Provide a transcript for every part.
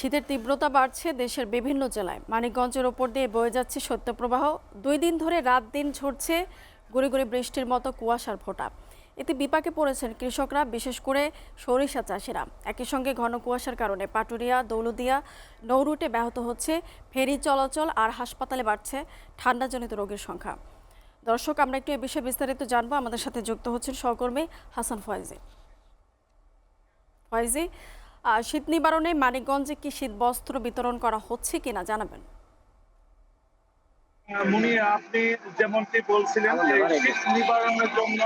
শীতের তীব্রতা বাড়ছে দেশের বিভিন্ন জেলায়। মানিকগঞ্জের ওপর দিয়ে বয়ে যাচ্ছে শৈত্যপ্রবাহ। 2 দিন ধরে রাত দিন ঝরছে গুঁড়ি গুঁড়ি বৃষ্টির মতো কুয়াশার ফোঁটা। এতে বিপাকে পড়েছেন কৃষকরা, বিশেষ করে সরিষা চাষিরা। একই সঙ্গে ঘন কুয়াশার কারণে পাটুরিয়া, দৌলতদিয়া নৌরুটে ব্যাহত হচ্ছে ফেরি চলাচল, আর হাসপাতালে বাড়ছে ঠান্ডাজনিত রোগীর সংখ্যা। দর্শক, আমরা একটু এ বিষয়ে বিস্তারিত জানবো। আমাদের সাথে যুক্ত হচ্ছেন সহকর্মী হাসান ফয়েজি। ফয়েজি, শীত নিবারণে মানিকগঞ্জে কি শীত বস্ত্র বিতরণ করা হচ্ছে কিনা জানাবেন। মুনিয়া, আপনি যেমনটি বলছিলেন যে শীত নিবারণের জন্য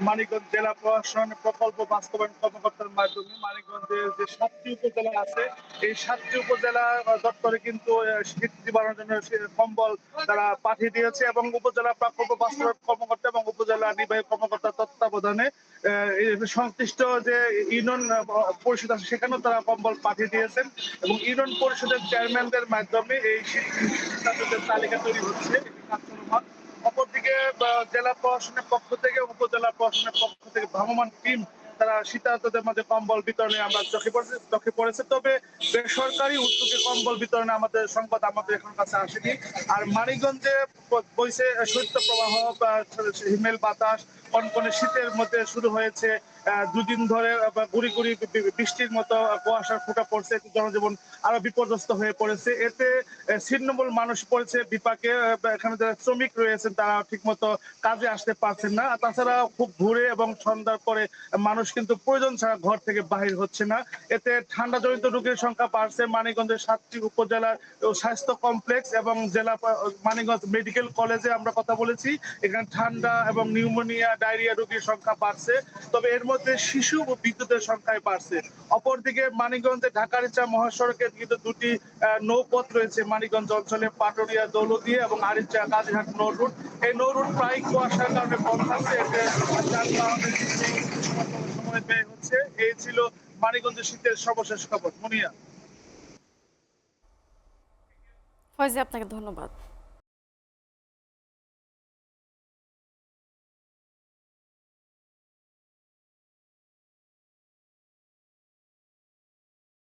মানিকগঞ্জ জেলা প্রশাসন প্রকল্প বাস্তবায়ন কর্মকর্তার মাধ্যমে মানিকগঞ্জের যে 7টি উপজেলা আছে, এই 7টি উপজেলা দপ্তরে কিন্তু শীত নিবারণের জন্য কম্বল তারা পাঠিয়ে দিয়েছে এবং উপজেলা প্রকল্প বাস্তবায়ন কর্মকর্তা এবং উপজেলা নির্বাহী কর্মকর্তার তত্ত্বাবধানে এই সংশ্লিষ্ট যে ইউনিয়ন পরিষদ আছে সেখানেও তারা কম্বল পাঠিয়ে দিয়েছেন এবং ইউনিয়ন পরিষদের চেয়ারম্যানদের মাধ্যমে এই শীতার্তদের তালিকা তৈরি হচ্ছে, এটি কাজ চলমান। অপরদিকে জেলা প্রশাসনের পক্ষ থেকে, উপজেলা প্রশাসনের পক্ষ থেকে ভ্রাম্যমাণ টিম তারা শীতার্তদের মধ্যে কম্বল বিতরণে আমরা চোখে পড়েছে। তবে বেসরকারি উদ্যোগে কম্বল বিতরণে আমাদের সংবাদ আমাদের এখন কাছে আসেনি। আর মানিকগঞ্জে বইছে শৈত্যপ্রবাহ, হিমেল বাতাস, কনকনে শীতের মধ্যে শুরু হয়েছে। 2 দিন ধরে গুড়ি গুড়ি বৃষ্টির মতো কুয়াশার ফোঁটা পড়ছে, জনজীবন আরো বিপর্যস্ত হয়ে পড়েছে। এতে ছিন্নমূল মানুষ পড়েছে বিপাকে। এখানে যারা শ্রমিক রয়েছেন তারা ঠিক মতো কাজে আসতে পারছেন না। তাছাড়া খুব ভোরে এবং সন্ধ্যার পরে মানুষ কিন্তু প্রয়োজন ছাড়া ঘর থেকে বাহির হচ্ছে না। এতে ঠান্ডা জনিত রোগীর সংখ্যা বাড়ছে। মানিকগঞ্জের 7টি উপজেলার স্বাস্থ্য কমপ্লেক্স এবং জেলা মানিকগঞ্জ মেডিকেল কলেজে আমরা কথা বলেছি, এখানে ঠান্ডা এবং নিউমোনিয়া, ডায়রিয়া রোগীর সংখ্যা বাড়ছে। তবে এর মধ্যে শিশু ও বিদ্যুতের সংখ্যায় বাড়ছে। অপরদিকে মানিকগঞ্জে ঢাকা-রিচা মহাসড়কে কিন্তু 2টি নৌপথ রয়েছে মানিকগঞ্জ অঞ্চলে, পাটুরিয়া, দৌলতদিয়া এবং আরিচা কাজীরহাট নৌ রুট। এই নৌ রুট প্রায় কুয়াশার কারণে বন্ধ আছে। এতে যানবাহনের সময় ব্যয় হচ্ছে। এই ছিল মানিকগঞ্জের শীতের সর্বশেষ খবর। মুনিয়া। ফয়েজি, আপনাকে ধন্যবাদ।